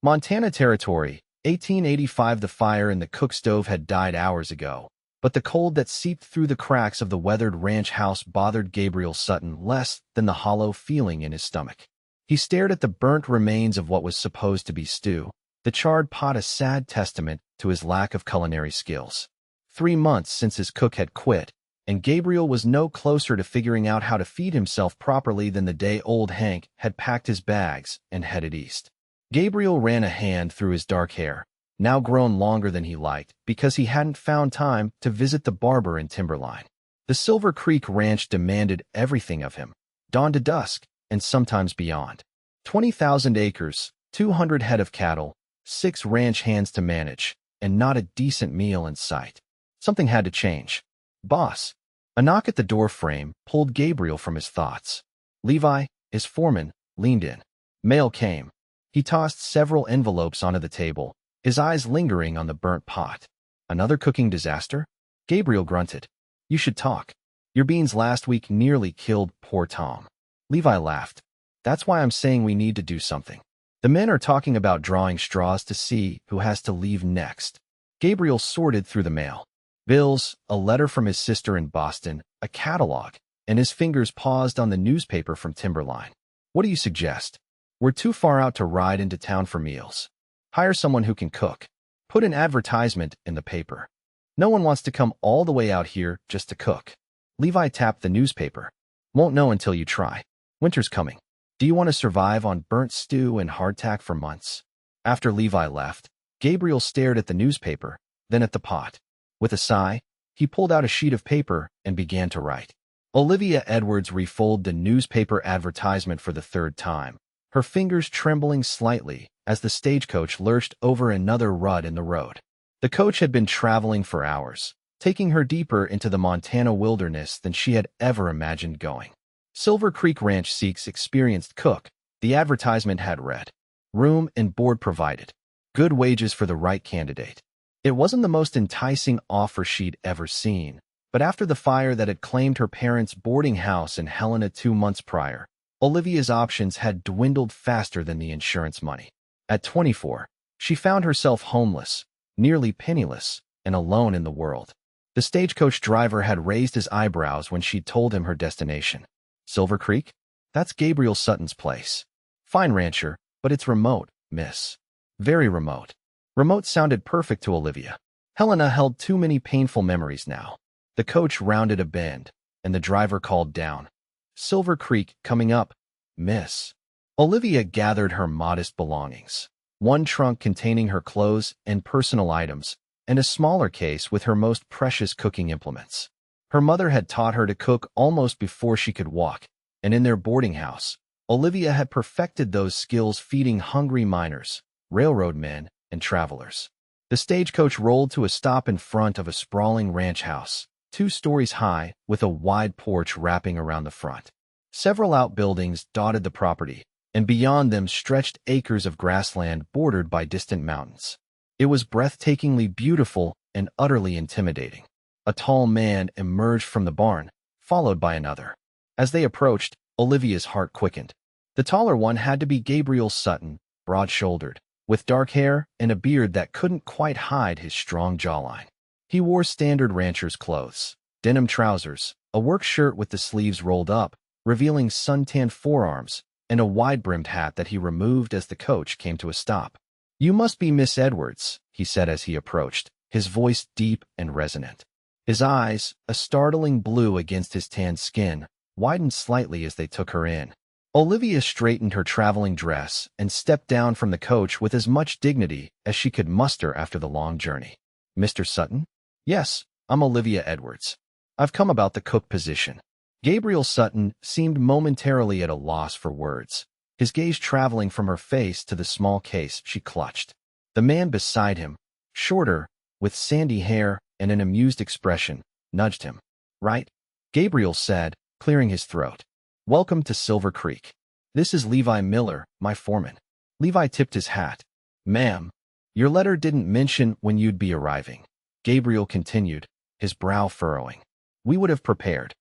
Montana Territory, 1885. The fire in the cook stove had died hours ago, but the cold that seeped through the cracks of the weathered ranch house bothered Gabriel Sutton less than the hollow feeling in his stomach. He stared at the burnt remains of what was supposed to be stew, the charred pot a sad testament to his lack of culinary skills. 3 months since his cook had quit, and Gabriel was no closer to figuring out how to feed himself properly than the day old Hank had packed his bags and headed east. Gabriel ran a hand through his dark hair, now grown longer than he liked because he hadn't found time to visit the barber in Timberline. The Silver Creek Ranch demanded everything of him, dawn to dusk, and sometimes beyond. 20,000 acres, 200 head of cattle, 6 ranch hands to manage, and not a decent meal in sight. Something had to change. Boss. A knock at the door frame pulled Gabriel from his thoughts. Levi, his foreman, leaned in. Mail came. He tossed several envelopes onto the table, his eyes lingering on the burnt pot. Another cooking disaster? Gabriel grunted. You should talk. Your beans last week nearly killed poor Tom. Levi laughed. That's why I'm saying we need to do something. The men are talking about drawing straws to see who has to leave next. Gabriel sorted through the mail. Bills, a letter from his sister in Boston, a catalog, and his fingers paused on the newspaper from Timberline. What do you suggest? We're too far out to ride into town for meals. Hire someone who can cook. Put an advertisement in the paper. No one wants to come all the way out here just to cook. Levi tapped the newspaper. Won't know until you try. Winter's coming. Do you want to survive on burnt stew and hardtack for months? After Levi left, Gabriel stared at the newspaper, then at the pot. With a sigh, he pulled out a sheet of paper and began to write. Olivia Edwards refolded the newspaper advertisement for the 3rd time, her fingers trembling slightly as the stagecoach lurched over another rut in the road. The coach had been traveling for hours, taking her deeper into the Montana wilderness than she had ever imagined going. Silver Creek Ranch seeks experienced cook, the advertisement had read. Room and board provided. Good wages for the right candidate. It wasn't the most enticing offer she'd ever seen, but after the fire that had claimed her parents' boarding house in Helena 2 months prior, Olivia's options had dwindled faster than the insurance money. At 24, she found herself homeless, nearly penniless, and alone in the world. The stagecoach driver had raised his eyebrows when she'd told him her destination. Silver Creek? That's Gabriel Sutton's place. Fine rancher, but it's remote, miss. Very remote. Remote sounded perfect to Olivia. Helena held too many painful memories now. The coach rounded a bend, and the driver called down. Silver Creek coming up, miss. Olivia gathered her modest belongings. One trunk containing her clothes and personal items, and a smaller case with her most precious cooking implements. Her mother had taught her to cook almost before she could walk, and in their boarding house, Olivia had perfected those skills feeding hungry miners, railroad men, and travelers. The stagecoach rolled to a stop in front of a sprawling ranch house, 2 stories high, with a wide porch wrapping around the front. Several outbuildings dotted the property, and beyond them stretched acres of grassland bordered by distant mountains. It was breathtakingly beautiful and utterly intimidating. A tall man emerged from the barn, followed by another. As they approached, Olivia's heart quickened. The taller one had to be Gabriel Sutton, broad-shouldered, with dark hair and a beard that couldn't quite hide his strong jawline. He wore standard rancher's clothes, denim trousers, a work shirt with the sleeves rolled up, revealing suntanned forearms, and a wide-brimmed hat that he removed as the coach came to a stop. You must be Miss Edwards, he said as he approached, his voice deep and resonant. His eyes, a startling blue against his tanned skin, widened slightly as they took her in. Olivia straightened her traveling dress and stepped down from the coach with as much dignity as she could muster after the long journey. Mr. Sutton? Yes, I'm Olivia Edwards. I've come about the cook position. Gabriel Sutton seemed momentarily at a loss for words, his gaze traveling from her face to the small case she clutched. The man beside him, shorter, with sandy hair and an amused expression, nudged him. Right? Gabriel said, clearing his throat. Welcome to Silver Creek. This is Levi Miller, my foreman. Levi tipped his hat. Ma'am, your letter didn't mention when you'd be arriving. Gabriel continued, his brow furrowing. We would have prepared.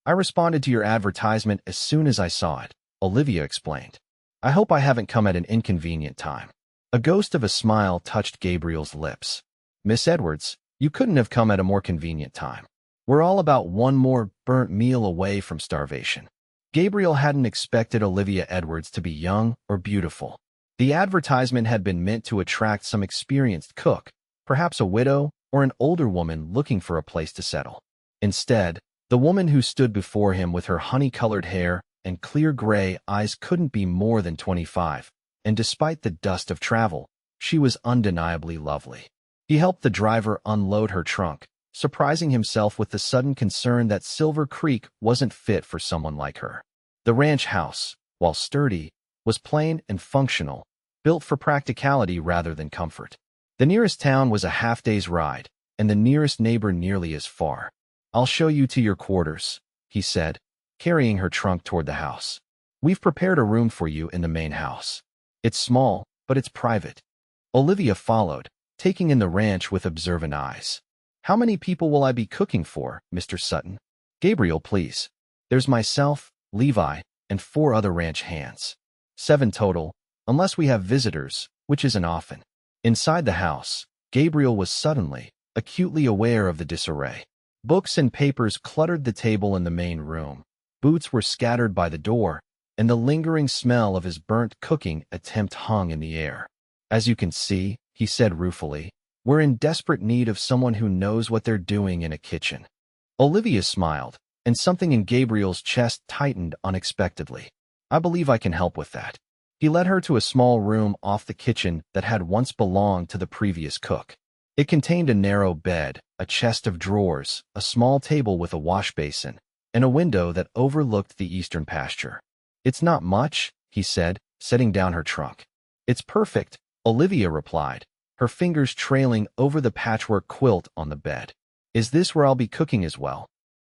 I responded to your advertisement as soon as I saw it, Olivia explained. I hope I haven't come at an inconvenient time. A ghost of a smile touched Gabriel's lips. Miss Edwards, you couldn't have come at a more convenient time. We're all about one more burnt meal away from starvation. Gabriel hadn't expected Olivia Edwards to be young or beautiful. The advertisement had been meant to attract some experienced cook, perhaps a widow or an older woman looking for a place to settle. Instead, the woman who stood before him with her honey-colored hair and clear gray eyes couldn't be more than 25, and despite the dust of travel, she was undeniably lovely. He helped the driver unload her trunk, surprising himself with the sudden concern that Silver Creek wasn't fit for someone like her. The ranch house, while sturdy, was plain and functional, built for practicality rather than comfort. The nearest town was a half-day's ride, and the nearest neighbor nearly as far. I'll show you to your quarters, he said, carrying her trunk toward the house. We've prepared a room for you in the main house. It's small, but it's private. Olivia followed, taking in the ranch with observant eyes. How many people will I be cooking for, Mr. Sutton? Gabriel, please. There's myself, Levi, and 4 other ranch hands. 7 total, unless we have visitors, which isn't often. Inside the house, Gabriel was suddenly, acutely aware of the disarray. Books and papers cluttered the table in the main room. Boots were scattered by the door, and the lingering smell of his burnt cooking attempt hung in the air. As you can see, he said ruefully, we're in desperate need of someone who knows what they're doing in a kitchen. Olivia smiled, and something in Gabriel's chest tightened unexpectedly. I believe I can help with that. He led her to a small room off the kitchen that had once belonged to the previous cook. It contained a narrow bed, a chest of drawers, a small table with a wash basin, and a window that overlooked the eastern pasture. It's not much, he said, setting down her trunk. It's perfect, Olivia replied, her fingers trailing over the patchwork quilt on the bed. Is this where I'll be cooking as well?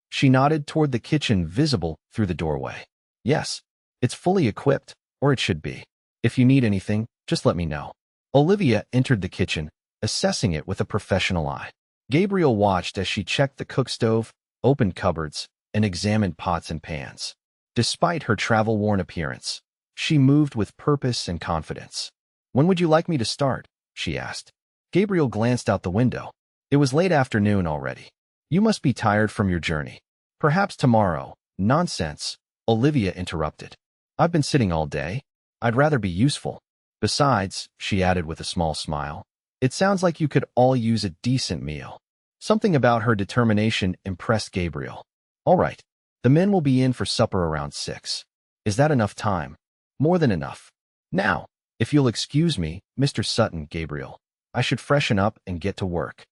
She nodded toward the kitchen visible through the doorway. Yes, it's fully equipped, or it should be. If you need anything, just let me know. Olivia entered the kitchen, assessing it with a professional eye. Gabriel watched as she checked the cook stove, opened cupboards, and examined pots and pans. Despite her travel-worn appearance, she moved with purpose and confidence. When would you like me to start? She asked. Gabriel glanced out the window. It was late afternoon already. You must be tired from your journey. Perhaps tomorrow. Nonsense, Olivia interrupted. I've been sitting all day. I'd rather be useful. Besides, she added with a small smile, it sounds like you could all use a decent meal. Something about her determination impressed Gabriel. All right, the men will be in for supper around 6. Is that enough time? More than enough. Now, if you'll excuse me, Mr. Sutton, Gabriel, I should freshen up and get to work.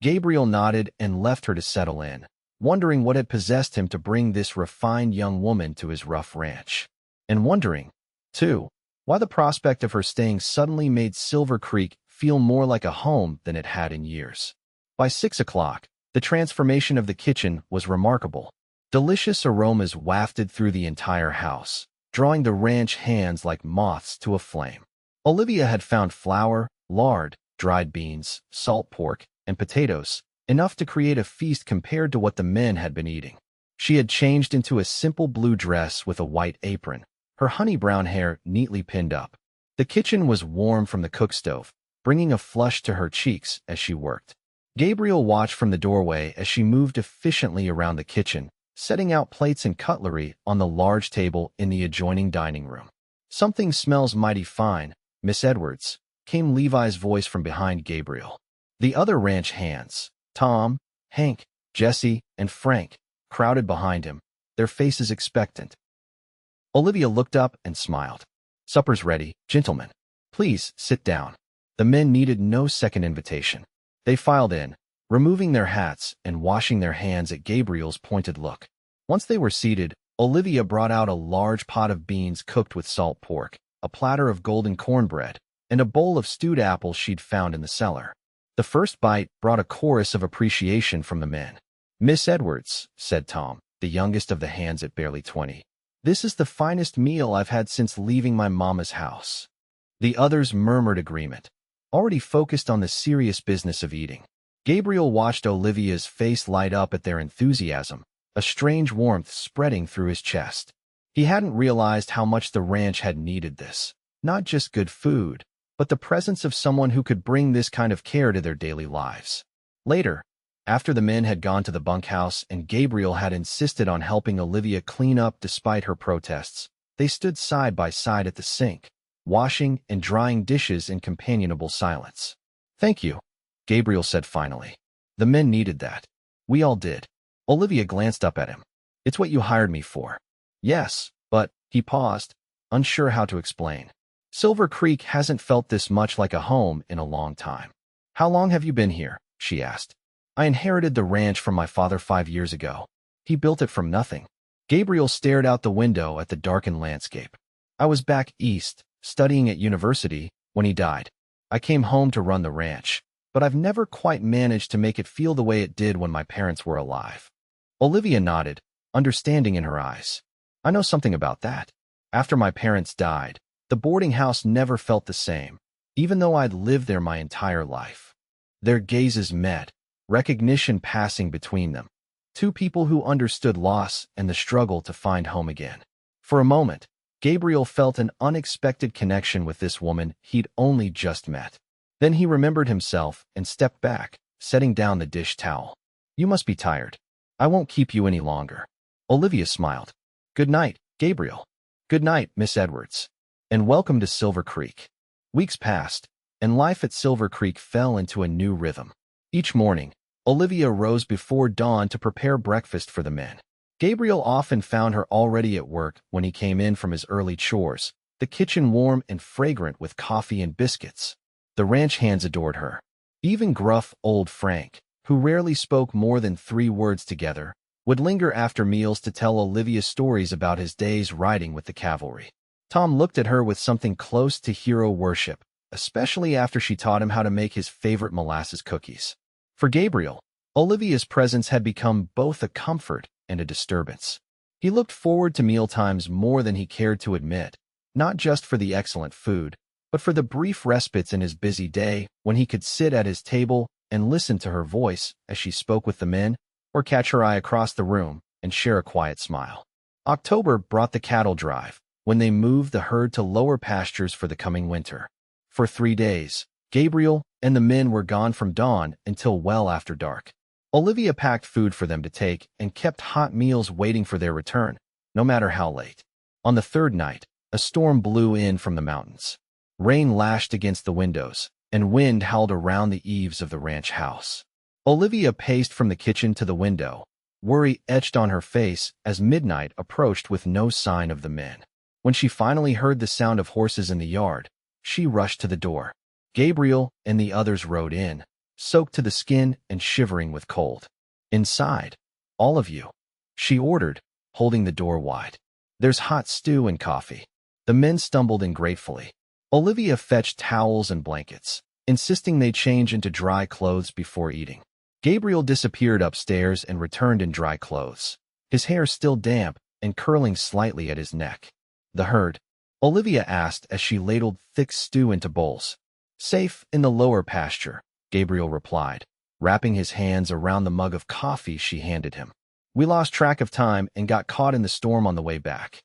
Gabriel nodded and left her to settle in, wondering what had possessed him to bring this refined young woman to his rough ranch. And wondering, too, why the prospect of her staying suddenly made Silver Creek feel more like a home than it had in years. By 6 o'clock, the transformation of the kitchen was remarkable. Delicious aromas wafted through the entire house, drawing the ranch hands like moths to a flame. Olivia had found flour, lard, dried beans, salt pork, and potatoes, enough to create a feast compared to what the men had been eating. She had changed into a simple blue dress with a white apron, her honey-brown hair neatly pinned up. The kitchen was warm from the cook stove, bringing a flush to her cheeks as she worked. Gabriel watched from the doorway as she moved efficiently around the kitchen, setting out plates and cutlery on the large table in the adjoining dining room. Something smells mighty fine, Miss Edwards, came Levi's voice from behind Gabriel. The other ranch hands, Tom, Hank, Jesse, and Frank, crowded behind him, their faces expectant. Olivia looked up and smiled. Supper's ready, gentlemen. Please, sit down. The men needed no second invitation. They filed in, removing their hats and washing their hands at Gabriel's pointed look. Once they were seated, Olivia brought out a large pot of beans cooked with salt pork, a platter of golden cornbread, and a bowl of stewed apples she'd found in the cellar. The first bite brought a chorus of appreciation from the men. Miss Edwards, said Tom, the youngest of the hands at barely 20. This is the finest meal I've had since leaving my mama's house. The others murmured agreement, already focused on the serious business of eating. Gabriel watched Olivia's face light up at their enthusiasm, a strange warmth spreading through his chest. He hadn't realized how much the ranch had needed this. Not just good food, but the presence of someone who could bring this kind of care to their daily lives. Later, after the men had gone to the bunkhouse and Gabriel had insisted on helping Olivia clean up despite her protests, they stood side by side at the sink, washing and drying dishes in companionable silence. "Thank you," Gabriel said finally. "The men needed that. We all did." Olivia glanced up at him. "It's what you hired me for." "Yes, but," he paused, unsure how to explain. "Silver Creek hasn't felt this much like a home in a long time." "How long have you been here?" she asked. "I inherited the ranch from my father 5 years ago. He built it from nothing." Gabriel stared out the window at the darkened landscape. "I was back east, studying at university, when he died. I came home to run the ranch, but I've never quite managed to make it feel the way it did when my parents were alive." Olivia nodded, understanding in her eyes. "I know something about that. After my parents died, the boarding house never felt the same, even though I'd lived there my entire life." Their gazes met, recognition passing between them. Two people who understood loss and the struggle to find home again. For a moment, Gabriel felt an unexpected connection with this woman he'd only just met. Then he remembered himself and stepped back, setting down the dish towel. "You must be tired. I won't keep you any longer." Olivia smiled. "Good night, Gabriel." "Good night, Miss Edwards. And welcome to Silver Creek." Weeks passed, and life at Silver Creek fell into a new rhythm. Each morning, Olivia rose before dawn to prepare breakfast for the men. Gabriel often found her already at work when he came in from his early chores, the kitchen warm and fragrant with coffee and biscuits. The ranch hands adored her. Even gruff old Frank, who rarely spoke more than 3 words together, would linger after meals to tell Olivia stories about his days riding with the cavalry. Tom looked at her with something close to hero worship, especially after she taught him how to make his favorite molasses cookies. For Gabriel, Olivia's presence had become both a comfort and a disturbance. He looked forward to mealtimes more than he cared to admit, not just for the excellent food, but for the brief respites in his busy day when he could sit at his table and listen to her voice as she spoke with the men, or catch her eye across the room and share a quiet smile. October brought the cattle drive, when they moved the herd to lower pastures for the coming winter. For 3 days, Gabriel and the men were gone from dawn until well after dark. Olivia packed food for them to take and kept hot meals waiting for their return, no matter how late. On the 3rd night, a storm blew in from the mountains. Rain lashed against the windows, and wind howled around the eaves of the ranch house. Olivia paced from the kitchen to the window, worry etched on her face as midnight approached with no sign of the men. When she finally heard the sound of horses in the yard, she rushed to the door. Gabriel and the others rode in, soaked to the skin and shivering with cold. "Inside, all of you," she ordered, holding the door wide. "There's hot stew and coffee." The men stumbled in gratefully. Olivia fetched towels and blankets, insisting they change into dry clothes before eating. Gabriel disappeared upstairs and returned in dry clothes, his hair still damp and curling slightly at his neck. "The herd?" Olivia asked as she ladled thick stew into bowls. "Safe in the lower pasture," Gabriel replied, wrapping his hands around the mug of coffee she handed him. "We lost track of time and got caught in the storm on the way back."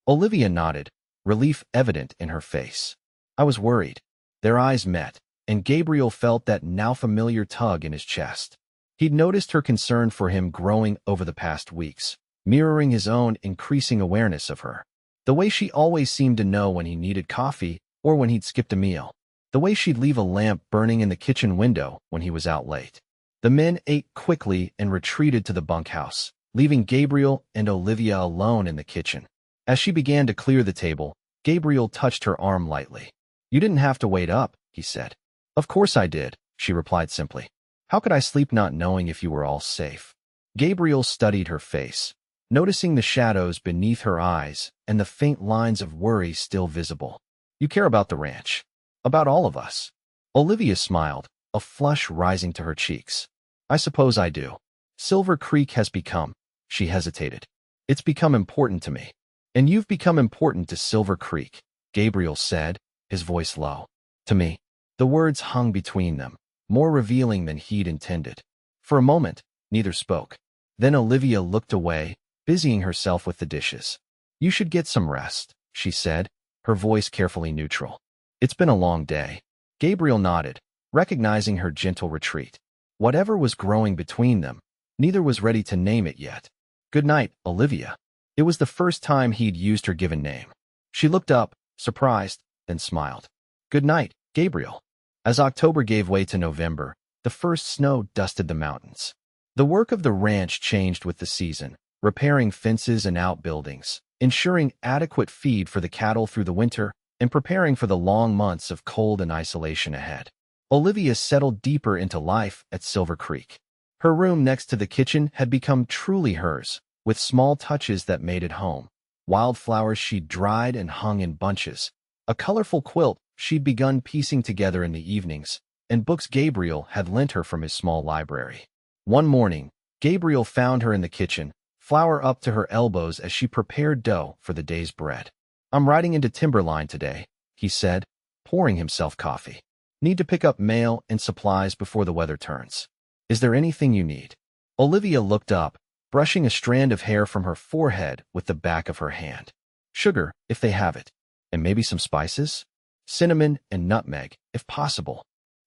Olivia nodded, relief evident in her face. "I was worried." Their eyes met, and Gabriel felt that now familiar tug in his chest. He'd noticed her concern for him growing over the past weeks, mirroring his own increasing awareness of her. The way she always seemed to know when he needed coffee or when he'd skipped a meal. The way she'd leave a lamp burning in the kitchen window when he was out late. The men ate quickly and retreated to the bunkhouse, leaving Gabriel and Olivia alone in the kitchen. As she began to clear the table, Gabriel touched her arm lightly. "You didn't have to wait up," he said. "Of course I did," she replied simply. "How could I sleep not knowing if you were all safe?" Gabriel studied her face, noticing the shadows beneath her eyes and the faint lines of worry still visible. "You care about the ranch. About all of us." Olivia smiled, a flush rising to her cheeks. "I suppose I do. Silver Creek has become," she hesitated. "It's become important to me." "And you've become important to Silver Creek," Gabriel said, his voice low. "To me." The words hung between them, more revealing than he'd intended. For a moment, neither spoke. Then Olivia looked away, busying herself with the dishes. "You should get some rest," she said, her voice carefully neutral. It's been a long day. Gabriel nodded, recognizing her gentle retreat. Whatever was growing between them, neither was ready to name it yet. Good night, Olivia. It was the first time he'd used her given name. She looked up, surprised, then smiled. Good night, Gabriel. As October gave way to November, the first snow dusted the mountains. The work of the ranch changed with the season, repairing fences and outbuildings, ensuring adequate feed for the cattle through the winter, and preparing for the long months of cold and isolation ahead. Olivia settled deeper into life at Silver Creek. Her room next to the kitchen had become truly hers, with small touches that made it home. Wildflowers she'd dried and hung in bunches, a colorful quilt she'd begun piecing together in the evenings, and books Gabriel had lent her from his small library. One morning, Gabriel found her in the kitchen, flour up to her elbows as she prepared dough for the day's bread. I'm riding into Timberline today, he said, pouring himself coffee. Need to pick up mail and supplies before the weather turns. Is there anything you need? Olivia looked up, brushing a strand of hair from her forehead with the back of her hand. Sugar, if they have it. And maybe some spices? Cinnamon and nutmeg, if possible.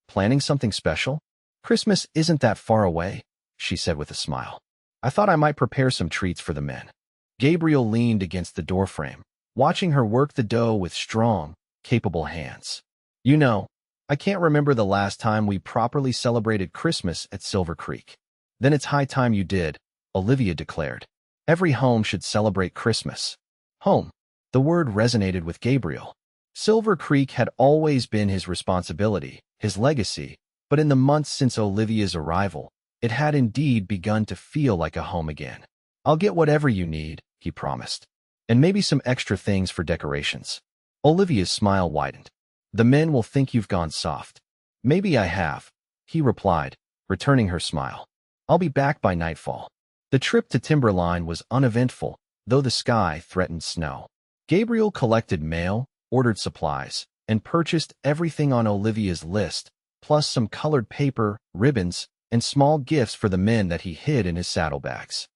Planning something special? Christmas isn't that far away, she said with a smile. I thought I might prepare some treats for the men. Gabriel leaned against the doorframe, watching her work the dough with strong, capable hands. You know, I can't remember the last time we properly celebrated Christmas at Silver Creek. Then it's high time you did, Olivia declared. Every home should celebrate Christmas. Home. The word resonated with Gabriel. Silver Creek had always been his responsibility, his legacy, but in the months since Olivia's arrival, it had indeed begun to feel like a home again. I'll get whatever you need, he promised. And maybe some extra things for decorations. Olivia's smile widened. The men will think you've gone soft. Maybe I have, he replied, returning her smile. I'll be back by nightfall. The trip to Timberline was uneventful, though the sky threatened snow. Gabriel collected mail, ordered supplies, and purchased everything on Olivia's list, plus some colored paper, ribbons, and small gifts for the men that he hid in his saddlebags.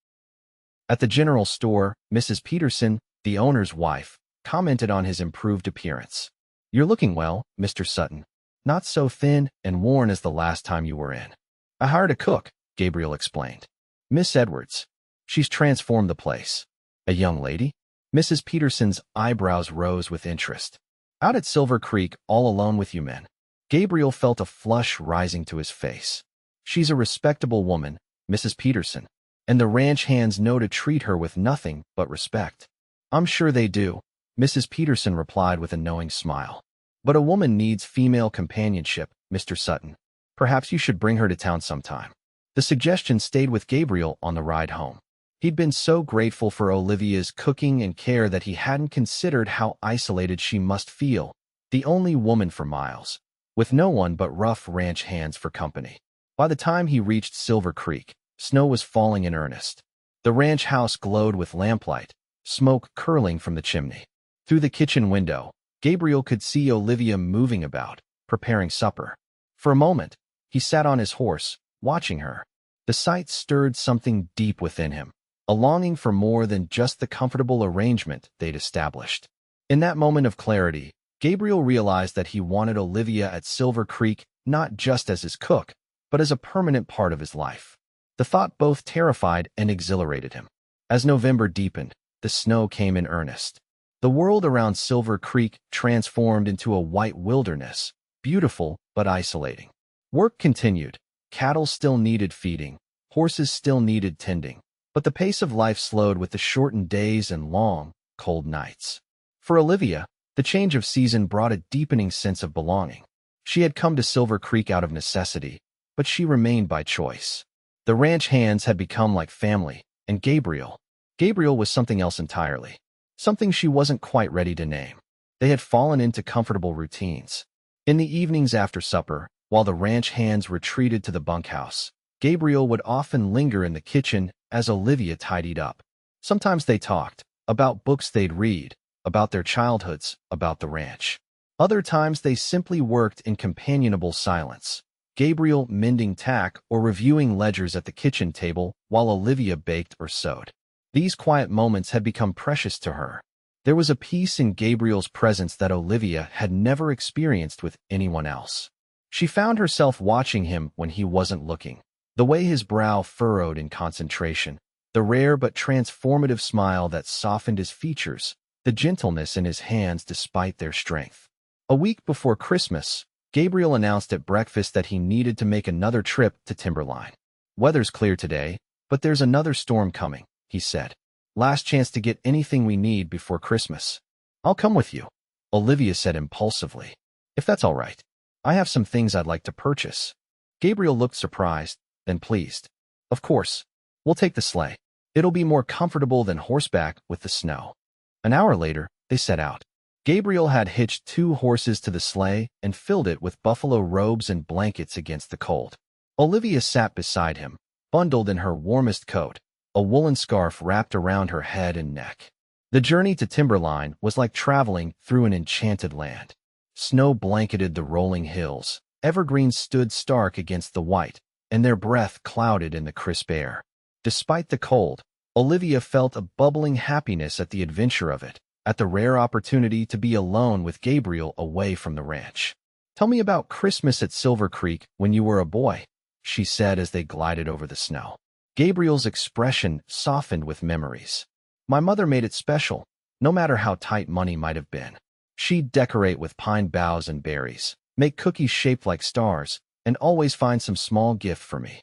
At the general store, Mrs. Peterson, the owner's wife, commented on his improved appearance. You're looking well, Mr. Sutton. Not so thin and worn as the last time you were in. I hired a cook, Gabriel explained. Miss Edwards. She's transformed the place. A young lady? Mrs. Peterson's eyebrows rose with interest. Out at Silver Creek, all alone with you men. Gabriel felt a flush rising to his face. She's a respectable woman, Mrs. Peterson, and the ranch hands know to treat her with nothing but respect. I'm sure they do, Mrs. Peterson replied with a knowing smile. But a woman needs female companionship, Mr. Sutton. Perhaps you should bring her to town sometime. The suggestion stayed with Gabriel on the ride home. He'd been so grateful for Olivia's cooking and care that he hadn't considered how isolated she must feel, the only woman for miles, with no one but rough ranch hands for company. By the time he reached Silver Creek, snow was falling in earnest. The ranch house glowed with lamplight, smoke curling from the chimney. Through the kitchen window, Gabriel could see Olivia moving about, preparing supper. For a moment, he sat on his horse, watching her. The sight stirred something deep within him, a longing for more than just the comfortable arrangement they'd established. In that moment of clarity, Gabriel realized that he wanted Olivia at Silver Creek not just as his cook, but as a permanent part of his life. The thought both terrified and exhilarated him. As November deepened, the snow came in earnest. The world around Silver Creek transformed into a white wilderness, beautiful but isolating. Work continued. Cattle still needed feeding, horses still needed tending, but the pace of life slowed with the shortened days and long, cold nights. For Olivia, the change of season brought a deepening sense of belonging. She had come to Silver Creek out of necessity, but she remained by choice. The ranch hands had become like family, and Gabriel was something else entirely, something she wasn't quite ready to name. They had fallen into comfortable routines. In the evenings after supper, while the ranch hands retreated to the bunkhouse, Gabriel would often linger in the kitchen as Olivia tidied up. Sometimes they talked about books they'd read, about their childhoods, about the ranch. Other times they simply worked in companionable silence, Gabriel mending tack or reviewing ledgers at the kitchen table while Olivia baked or sewed. These quiet moments had become precious to her. There was a peace in Gabriel's presence that Olivia had never experienced with anyone else. She found herself watching him when he wasn't looking. The way his brow furrowed in concentration, the rare but transformative smile that softened his features, the gentleness in his hands despite their strength. A week before Christmas, Gabriel announced at breakfast that he needed to make another trip to Timberline. "Weather's clear today, but there's another storm coming," he said. "Last chance to get anything we need before Christmas." "I'll come with you," Olivia said impulsively. "If that's all right. I have some things I'd like to purchase." Gabriel looked surprised, then pleased. "Of course. We'll take the sleigh. It'll be more comfortable than horseback with the snow." An hour later, they set out. Gabriel had hitched 2 horses to the sleigh and filled it with buffalo robes and blankets against the cold. Olivia sat beside him, bundled in her warmest coat, a woolen scarf wrapped around her head and neck. The journey to Timberline was like traveling through an enchanted land. Snow blanketed the rolling hills, evergreens stood stark against the white, and their breath clouded in the crisp air. Despite the cold, Olivia felt a bubbling happiness at the adventure of it, at the rare opportunity to be alone with Gabriel away from the ranch. "Tell me about Christmas at Silver Creek when you were a boy," she said as they glided over the snow. Gabriel's expression softened with memories. "My mother made it special, no matter how tight money might have been. She'd decorate with pine boughs and berries, make cookies shaped like stars, and always find some small gift for me."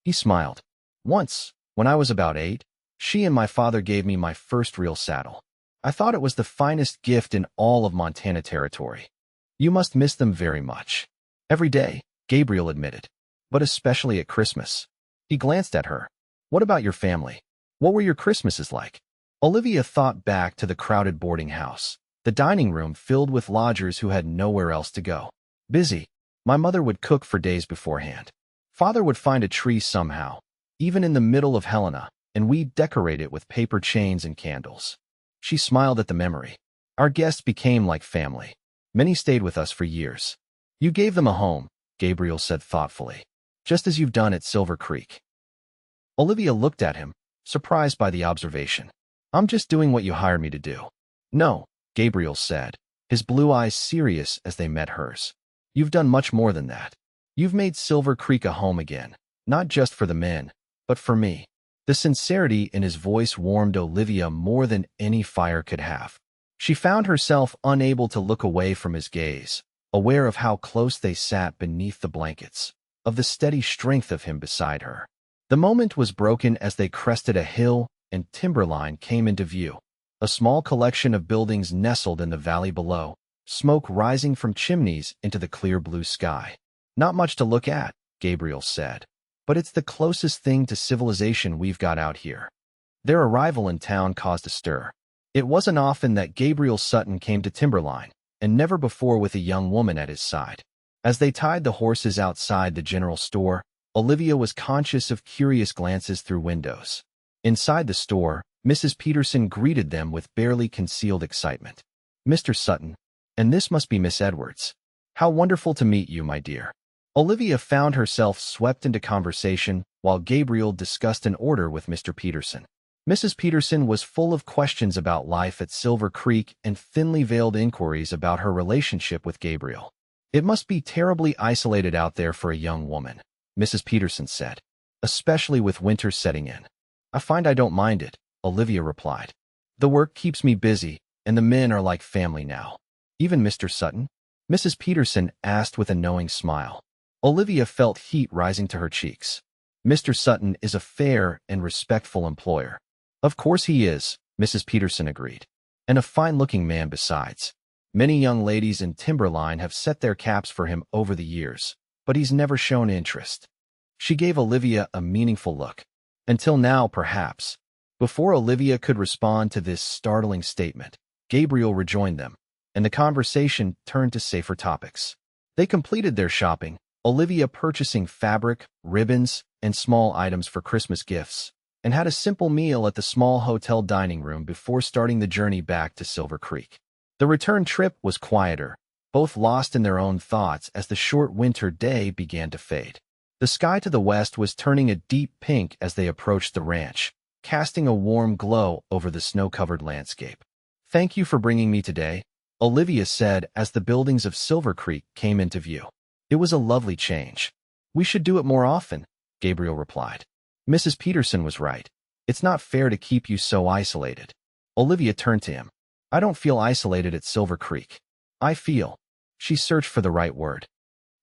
He smiled. "Once, when I was about 8, she and my father gave me my first real saddle. I thought it was the finest gift in all of Montana Territory." "You must miss them very much." "Every day," Gabriel admitted, "but especially at Christmas." He glanced at her. "What about your family? What were your Christmases like?" Olivia thought back to the crowded boarding house, the dining room filled with lodgers who had nowhere else to go. "Busy. My mother would cook for days beforehand. Father would find a tree somehow, even in the middle of Helena, and we'd decorate it with paper chains and candles." She smiled at the memory. "Our guests became like family. Many stayed with us for years." "You gave them a home," Gabriel said thoughtfully, "just as you've done at Silver Creek." Olivia looked at him, surprised by the observation. "I'm just doing what you hired me to do." "No," Gabriel said, his blue eyes serious as they met hers. "You've done much more than that. You've made Silver Creek a home again, not just for the men, but for me." The sincerity in his voice warmed Olivia more than any fire could have. She found herself unable to look away from his gaze, aware of how close they sat beneath the blankets, of the steady strength of him beside her. The moment was broken as they crested a hill and Timberline came into view, a small collection of buildings nestled in the valley below, smoke rising from chimneys into the clear blue sky. "Not much to look at," Gabriel said, "but it's the closest thing to civilization we've got out here." Their arrival in town caused a stir. It wasn't often that Gabriel Sutton came to Timberline, and never before with a young woman at his side. As they tied the horses outside the general store, Olivia was conscious of curious glances through windows. Inside the store, Mrs. Peterson greeted them with barely concealed excitement. "Mr. Sutton, and this must be Miss Edwards. How wonderful to meet you, my dear." Olivia found herself swept into conversation while Gabriel discussed an order with Mr. Peterson. Mrs. Peterson was full of questions about life at Silver Creek and thinly veiled inquiries about her relationship with Gabriel. "It must be terribly isolated out there for a young woman," Mrs. Peterson said, "especially with winter setting in." "I find I don't mind it," Olivia replied. "The work keeps me busy, and the men are like family now." "Even Mr. Sutton?" Mrs. Peterson asked with a knowing smile. Olivia felt heat rising to her cheeks. "Mr. Sutton is a fair and respectful employer." "Of course he is," Mrs. Peterson agreed. "And a fine-looking man besides. Many young ladies in Timberline have set their caps for him over the years, but he's never shown interest." She gave Olivia a meaningful look. Until now, perhaps. Before Olivia could respond to this startling statement, Gabriel rejoined them, and the conversation turned to safer topics. They completed their shopping, Olivia purchasing fabric, ribbons, and small items for Christmas gifts, and had a simple meal at the small hotel dining room before starting the journey back to Silver Creek. The return trip was quieter, both lost in their own thoughts as the short winter day began to fade. The sky to the west was turning a deep pink as they approached the ranch, casting a warm glow over the snow-covered landscape. Thank you for bringing me today, Olivia said as the buildings of Silver Creek came into view. It was a lovely change. We should do it more often, Gabriel replied. Mrs. Peterson was right. It's not fair to keep you so isolated. Olivia turned to him. I don't feel isolated at Silver Creek. I feel. She searched for the right word.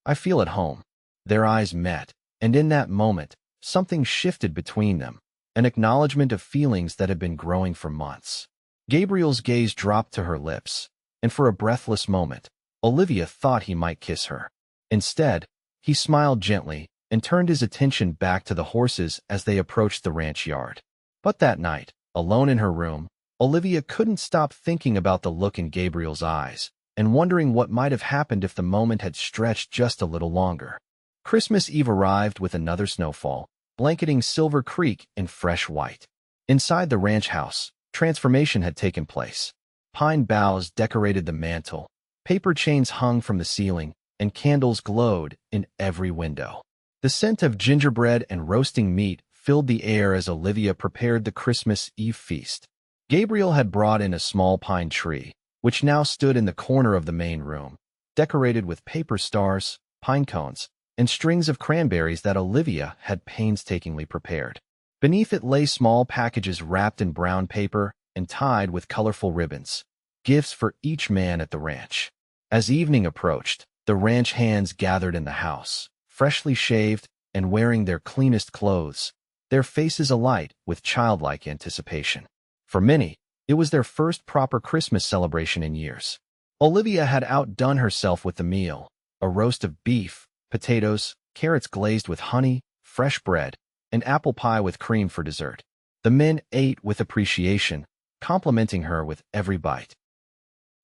I feel at home. Their eyes met, and in that moment, something shifted between them, an acknowledgement of feelings that had been growing for months. Gabriel's gaze dropped to her lips, and for a breathless moment, Olivia thought he might kiss her. Instead, he smiled gently and turned his attention back to the horses as they approached the ranch yard. But that night, alone in her room, Olivia couldn't stop thinking about the look in Gabriel's eyes and wondering what might have happened if the moment had stretched just a little longer. Christmas Eve arrived with another snowfall, blanketing Silver Creek in fresh white. Inside the ranch house, transformation had taken place. Pine boughs decorated the mantel, paper chains hung from the ceiling, and candles glowed in every window. The scent of gingerbread and roasting meat filled the air as Olivia prepared the Christmas Eve feast. Gabriel had brought in a small pine tree, which now stood in the corner of the main room, decorated with paper stars, pine cones, and strings of cranberries that Olivia had painstakingly prepared. Beneath it lay small packages wrapped in brown paper and tied with colorful ribbons, gifts for each man at the ranch. As evening approached, the ranch hands gathered in the house, freshly shaved and wearing their cleanest clothes, their faces alight with childlike anticipation. For many, it was their first proper Christmas celebration in years. Olivia had outdone herself with the meal, a roast of beef, potatoes, carrots glazed with honey, fresh bread, and apple pie with cream for dessert. The men ate with appreciation, complimenting her with every bite.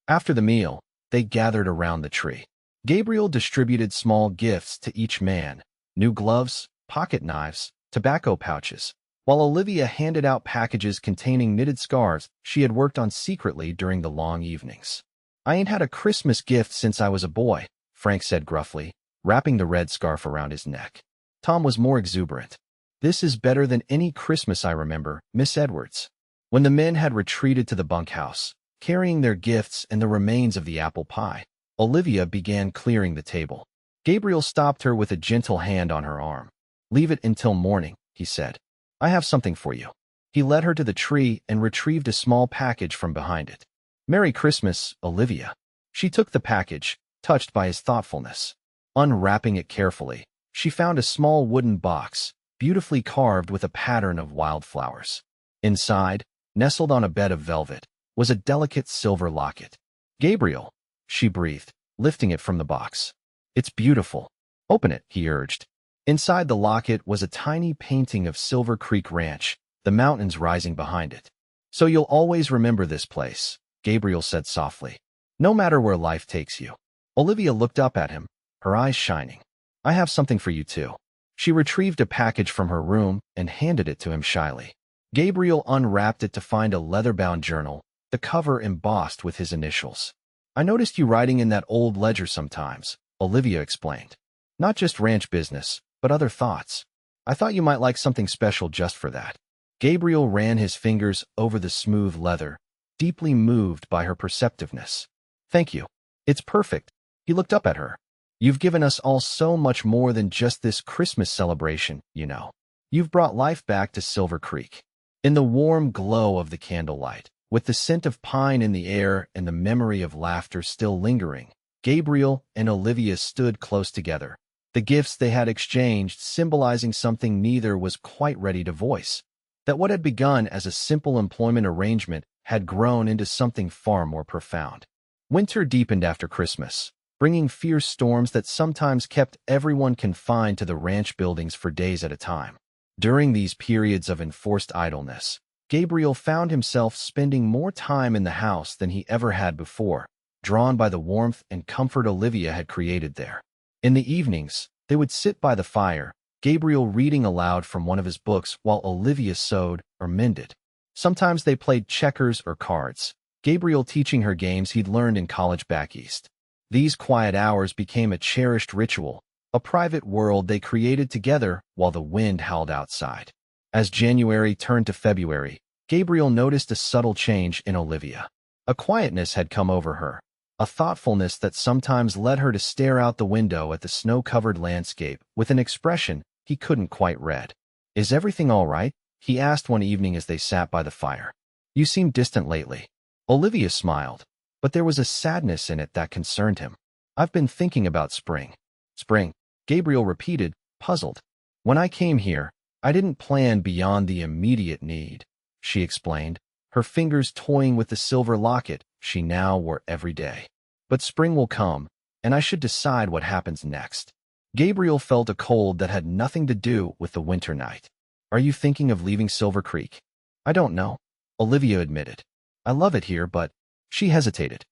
After the meal, they gathered around the tree. Gabriel distributed small gifts to each man, new gloves, pocket knives, tobacco pouches, while Olivia handed out packages containing knitted scarves she had worked on secretly during the long evenings. I ain't had a Christmas gift since I was a boy, Frank said gruffly, wrapping the red scarf around his neck. Tom was more exuberant. This is better than any Christmas I remember, Miss Edwards. When the men had retreated to the bunkhouse, carrying their gifts and the remains of the apple pie, Olivia began clearing the table. Gabriel stopped her with a gentle hand on her arm. Leave it until morning, he said. I have something for you. He led her to the tree and retrieved a small package from behind it. Merry Christmas, Olivia. She took the package, touched by his thoughtfulness. Unwrapping it carefully, she found a small wooden box, beautifully carved with a pattern of wildflowers. Inside, nestled on a bed of velvet, was a delicate silver locket. Gabriel, she breathed, lifting it from the box. It's beautiful. Open it, he urged. Inside the locket was a tiny painting of Silver Creek Ranch, the mountains rising behind it. So you'll always remember this place, Gabriel said softly. No matter where life takes you. Olivia looked up at him, her eyes shining. I have something for you too. She retrieved a package from her room and handed it to him shyly. Gabriel unwrapped it to find a leather-bound journal, the cover embossed with his initials. I noticed you writing in that old ledger sometimes, Olivia explained. Not just ranch business, but other thoughts. I thought you might like something special just for that. Gabriel ran his fingers over the smooth leather, deeply moved by her perceptiveness. Thank you. It's perfect. He looked up at her. You've given us all so much more than just this Christmas celebration, you know. You've brought life back to Silver Creek. In the warm glow of the candlelight, with the scent of pine in the air and the memory of laughter still lingering, Gabriel and Olivia stood close together, the gifts they had exchanged symbolizing something neither was quite ready to voice, that what had begun as a simple employment arrangement had grown into something far more profound. Winter deepened after Christmas, bringing fierce storms that sometimes kept everyone confined to the ranch buildings for days at a time. During these periods of enforced idleness, Gabriel found himself spending more time in the house than he ever had before, drawn by the warmth and comfort Olivia had created there. In the evenings, they would sit by the fire, Gabriel reading aloud from one of his books while Olivia sewed or mended. Sometimes they played checkers or cards, Gabriel teaching her games he'd learned in college back east. These quiet hours became a cherished ritual, a private world they created together while the wind howled outside. As January turned to February, Gabriel noticed a subtle change in Olivia. A quietness had come over her, a thoughtfulness that sometimes led her to stare out the window at the snow-covered landscape with an expression he couldn't quite read. "Is everything all right?" he asked one evening as they sat by the fire. "You seem distant lately." Olivia smiled, but there was a sadness in it that concerned him. "I've been thinking about spring." "Spring," Gabriel repeated, puzzled. "When I came here, I didn't plan beyond the immediate need," she explained, her fingers toying with the silver locket she now wore every day. "But spring will come, and I should decide what happens next." Gabriel felt a cold that had nothing to do with the winter night. "Are you thinking of leaving Silver Creek?" "I don't know," Olivia admitted. "I love it here, but—" She hesitated.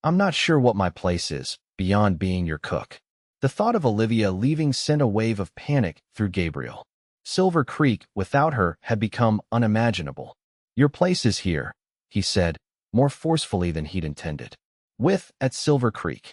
"I'm not sure what my place is, beyond being your cook." The thought of Olivia leaving sent a wave of panic through Gabriel. Silver Creek, without her, had become unimaginable. "Your place is here," he said, more forcefully than he'd intended. At Silver Creek."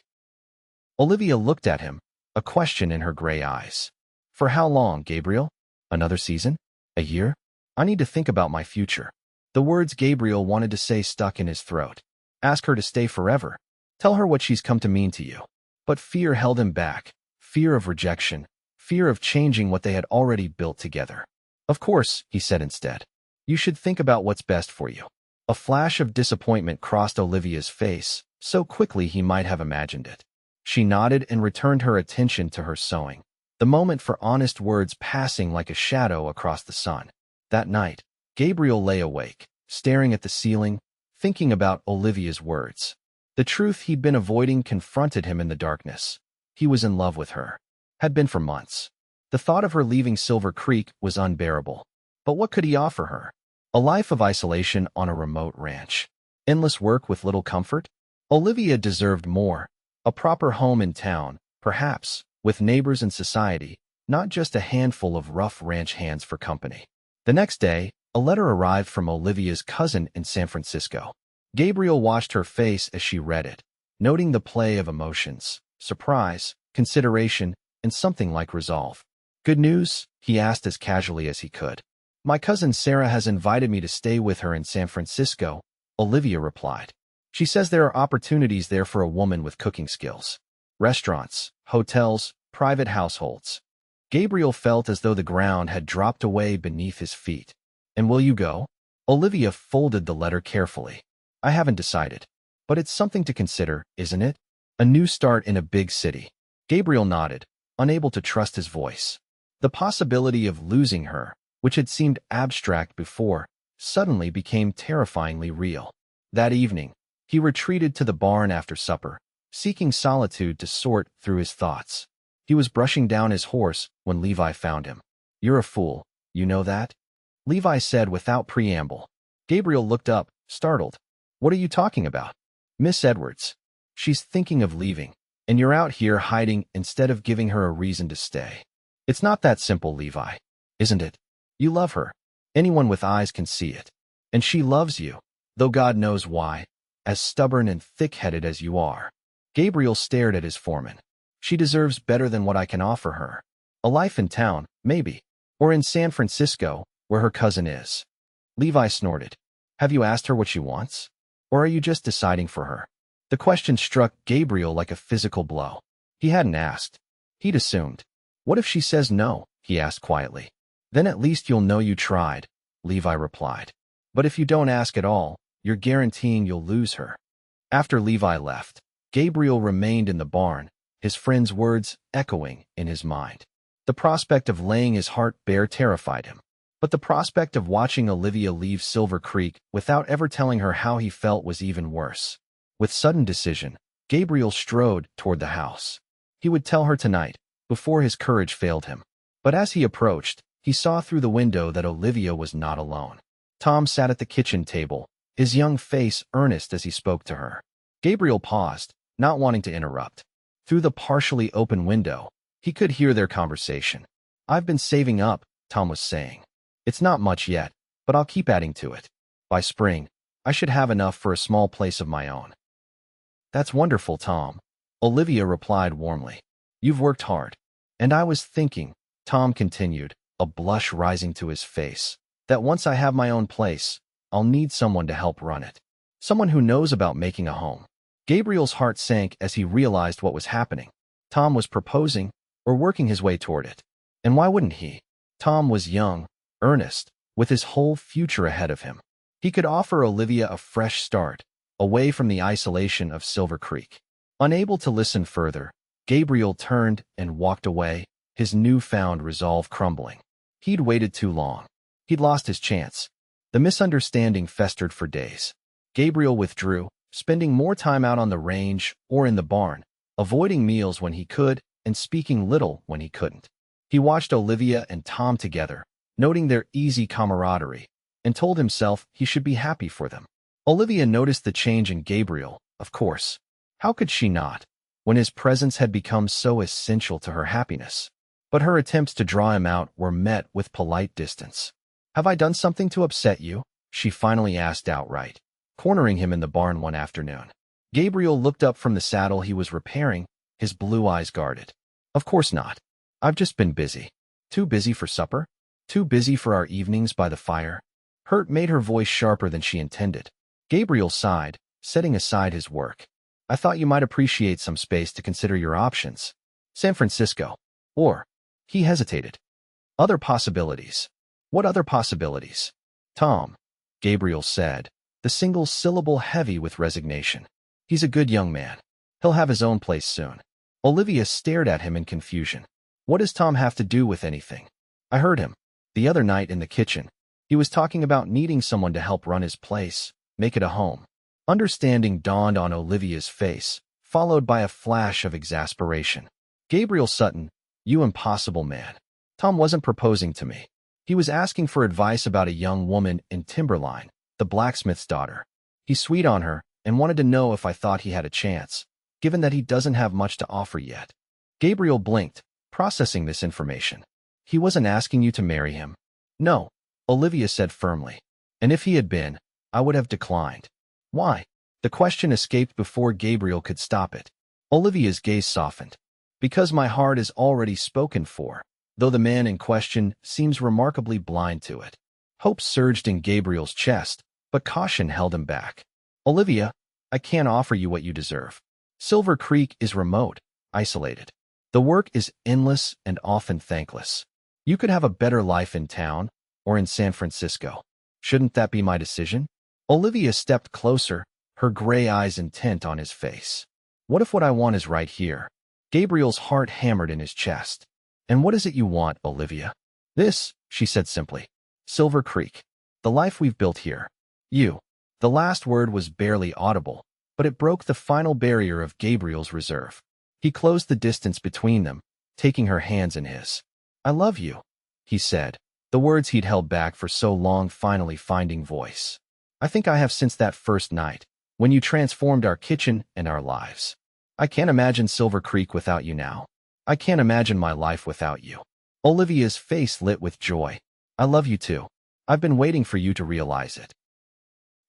Olivia looked at him, a question in her gray eyes. "For how long, Gabriel? Another season? A year? I need to think about my future." The words Gabriel wanted to say stuck in his throat. Ask her to stay forever. Tell her what she's come to mean to you. But fear held him back. Fear of rejection. Fear of changing what they had already built together. "Of course," he said instead. "You should think about what's best for you." A flash of disappointment crossed Olivia's face, so quickly he might have imagined it. She nodded and returned her attention to her sewing, the moment for honest words passing like a shadow across the sun. That night, Gabriel lay awake, staring at the ceiling, thinking about Olivia's words. The truth he'd been avoiding confronted him in the darkness. He was in love with her. Had been for months. The thought of her leaving Silver Creek was unbearable. But what could he offer her? A life of isolation on a remote ranch. Endless work with little comfort? Olivia deserved more. A proper home in town, perhaps, with neighbors and society, not just a handful of rough ranch hands for company. The next day, a letter arrived from Olivia's cousin in San Francisco. Gabriel watched her face as she read it, noting the play of emotions, surprise, consideration, and something like resolve. "Good news?" he asked as casually as he could. "My cousin Sarah has invited me to stay with her in San Francisco," Olivia replied. "She says there are opportunities there for a woman with cooking skills. Restaurants, hotels, private households." Gabriel felt as though the ground had dropped away beneath his feet. "And will you go?" Olivia folded the letter carefully. "I haven't decided. But it's something to consider, isn't it? A new start in a big city." Gabriel nodded, unable to trust his voice. The possibility of losing her, which had seemed abstract before, suddenly became terrifyingly real. That evening, he retreated to the barn after supper, seeking solitude to sort through his thoughts. He was brushing down his horse when Levi found him. "You're a fool, you know that?" Levi said without preamble. Gabriel looked up, startled. "What are you talking about?" "Miss Edwards. She's thinking of leaving, and you're out here hiding instead of giving her a reason to stay." "It's not that simple, Levi, isn't it? You love her. Anyone with eyes can see it. And she loves you, though God knows why, as stubborn and thick-headed as you are." Gabriel stared at his foreman. "She deserves better than what I can offer her. A life in town, maybe. Or in San Francisco, where her cousin is." Levi snorted. "Have you asked her what she wants? Or are you just deciding for her?" The question struck Gabriel like a physical blow. He hadn't asked. He'd assumed. "What if she says no?" he asked quietly. "Then at least you'll know you tried," Levi replied. "But if you don't ask at all, you're guaranteeing you'll lose her." After Levi left, Gabriel remained in the barn, his friend's words echoing in his mind. The prospect of laying his heart bare terrified him. But the prospect of watching Olivia leave Silver Creek without ever telling her how he felt was even worse. With sudden decision, Gabriel strode toward the house. He would tell her tonight, before his courage failed him. But as he approached, he saw through the window that Olivia was not alone. Tom sat at the kitchen table, his young face earnest as he spoke to her. Gabriel paused, not wanting to interrupt. Through the partially open window, he could hear their conversation. "I've been saving up," Tom was saying. "It's not much yet, but I'll keep adding to it. By spring, I should have enough for a small place of my own." "That's wonderful, Tom," Olivia replied warmly. "You've worked hard. And I was thinking," Tom continued, a blush rising to his face, "that once I have my own place, I'll need someone to help run it. Someone who knows about making a home. Gabriel's heart sank as he realized what was happening. Tom was proposing, or working his way toward it. And why wouldn't he? Tom was young, earnest, with his whole future ahead of him. He could offer Olivia a fresh start, away from the isolation of Silver Creek. Unable to listen further, Gabriel turned and walked away, his newfound resolve crumbling. He'd waited too long. He'd lost his chance. The misunderstanding festered for days. Gabriel withdrew, spending more time out on the range or in the barn, avoiding meals when he could and speaking little when he couldn't. He watched Olivia and Tom together, noting their easy camaraderie, and told himself he should be happy for them. Olivia noticed the change in Gabriel, of course. How could she not, when his presence had become so essential to her happiness? But her attempts to draw him out were met with polite distance. "Have I done something to upset you?" she finally asked outright, cornering him in the barn one afternoon. Gabriel looked up from the saddle he was repairing, his blue eyes guarded. "Of course not. I've just been busy." "Too busy for supper? Too busy for our evenings by the fire?" Hurt made her voice sharper than she intended. Gabriel sighed, setting aside his work. "I thought you might appreciate some space to consider your options. San Francisco. Or," he hesitated, "other possibilities." "What other possibilities?" "Tom," Gabriel said, the single syllable heavy with resignation. "He's a good young man. He'll have his own place soon." Olivia stared at him in confusion. "What does Tom have to do with anything?" "I heard him, the other night in the kitchen. He was talking about needing someone to help run his place, make it a home." Understanding dawned on Olivia's face, followed by a flash of exasperation. "Gabriel Sutton, you impossible man. Tom wasn't proposing to me. He was asking for advice about a young woman in Timberline, the blacksmith's daughter. He's sweet on her and wanted to know if I thought he had a chance, given that he doesn't have much to offer yet." Gabriel blinked, processing this information. "He wasn't asking you to marry him?" "No," Olivia said firmly. "And if he had been, I would have declined." "Why?" The question escaped before Gabriel could stop it. Olivia's gaze softened. "Because my heart is already spoken for, though the man in question seems remarkably blind to it." Hope surged in Gabriel's chest, but caution held him back. "Olivia, I can't offer you what you deserve. Silver Creek is remote, isolated. The work is endless and often thankless. You could have a better life in town or in San Francisco. Shouldn't that be my decision?" Olivia stepped closer, her gray eyes intent on his face. "What if what I want is right here?" Gabriel's heart hammered in his chest. "And what is it you want, Olivia?" "This," she said simply. "Silver Creek. The life we've built here. You." The last word was barely audible, but it broke the final barrier of Gabriel's reserve. He closed the distance between them, taking her hands in his. "I love you," he said, the words he'd held back for so long finally finding voice. "I think I have since that first night, when you transformed our kitchen and our lives. I can't imagine Silver Creek without you now. I can't imagine my life without you." Olivia's face lit with joy. "I love you too. I've been waiting for you to realize it."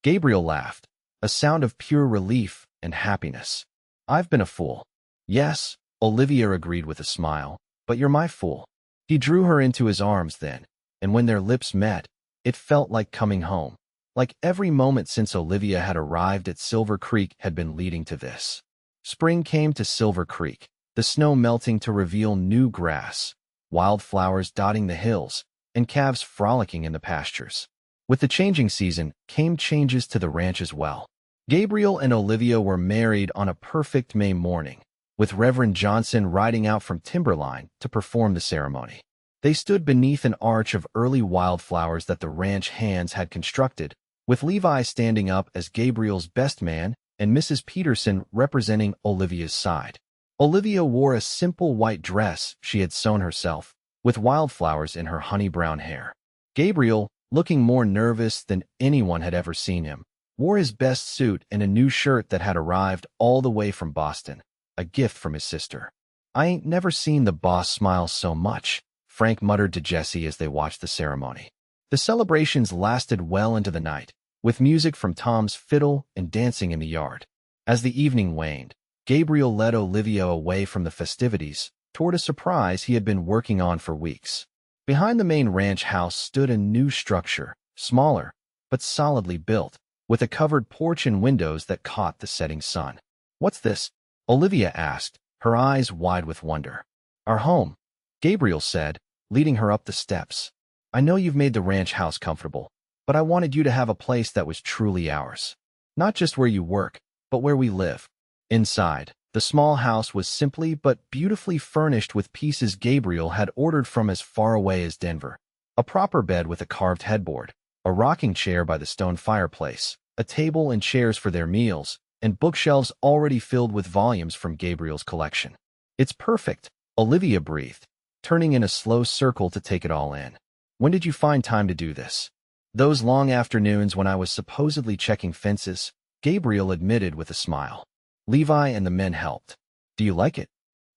Gabriel laughed, a sound of pure relief and happiness. "I've been a fool." "Yes," Olivia agreed with a smile, "but you're my fool." He drew her into his arms then, and when their lips met, it felt like coming home. Like every moment since Olivia had arrived at Silver Creek had been leading to this. Spring came to Silver Creek, the snow melting to reveal new grass, wildflowers dotting the hills, and calves frolicking in the pastures. With the changing season came changes to the ranch as well. Gabriel and Olivia were married on a perfect May morning, with Reverend Johnson riding out from Timberline to perform the ceremony. They stood beneath an arch of early wildflowers that the ranch hands had constructed, with Levi standing up as Gabriel's best man and Mrs. Peterson representing Olivia's side. Olivia wore a simple white dress she had sewn herself, with wildflowers in her honey-brown hair. Gabriel, looking more nervous than anyone had ever seen him, wore his best suit and a new shirt that had arrived all the way from Boston, a gift from his sister. "I ain't never seen the boss smile so much," Frank muttered to Jesse as they watched the ceremony. The celebrations lasted well into the night, with music from Tom's fiddle and dancing in the yard. As the evening waned, Gabriel led Olivia away from the festivities toward a surprise he had been working on for weeks. Behind the main ranch house stood a new structure, smaller, but solidly built, with a covered porch and windows that caught the setting sun. "What's this?" Olivia asked, her eyes wide with wonder. "Our home," Gabriel said, leading her up the steps. "I know you've made the ranch house comfortable, but I wanted you to have a place that was truly ours. Not just where you work, but where we live." Inside, the small house was simply but beautifully furnished with pieces Gabriel had ordered from as far away as Denver. A proper bed with a carved headboard, a rocking chair by the stone fireplace, a table and chairs for their meals, and bookshelves already filled with volumes from Gabriel's collection. "It's perfect," Olivia breathed, turning in a slow circle to take it all in. "When did you find time to do this?" "Those long afternoons when I was supposedly checking fences," Gabriel admitted with a smile. "Levi and the men helped." "Do you like it?"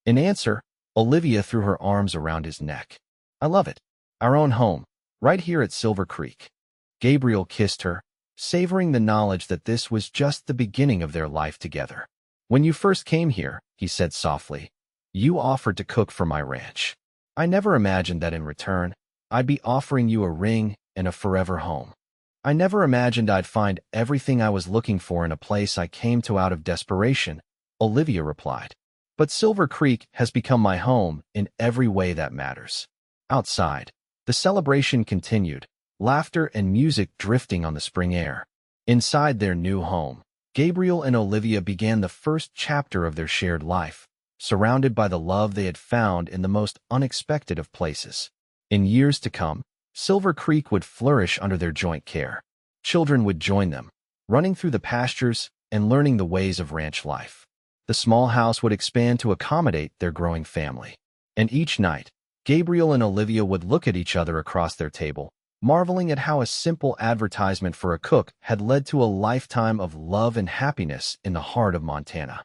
In answer, Olivia threw her arms around his neck. "I love it. Our own home, right here at Silver Creek." Gabriel kissed her, savoring the knowledge that this was just the beginning of their life together. "When you first came here," he said softly, "you offered to cook for my ranch. I never imagined that in return, I'd be offering you a ring and a forever home. I never imagined I'd find everything I was looking for in a place I came to out of desperation," Olivia replied. "But Silver Creek has become my home in every way that matters." Outside, the celebration continued, laughter and music drifting on the spring air. Inside their new home, Gabriel and Olivia began the first chapter of their shared life, surrounded by the love they had found in the most unexpected of places. In years to come, Silver Creek would flourish under their joint care. Children would join them, running through the pastures and learning the ways of ranch life. The small house would expand to accommodate their growing family. And each night, Gabriel and Olivia would look at each other across their table, marveling at how a simple advertisement for a cook had led to a lifetime of love and happiness in the heart of Montana.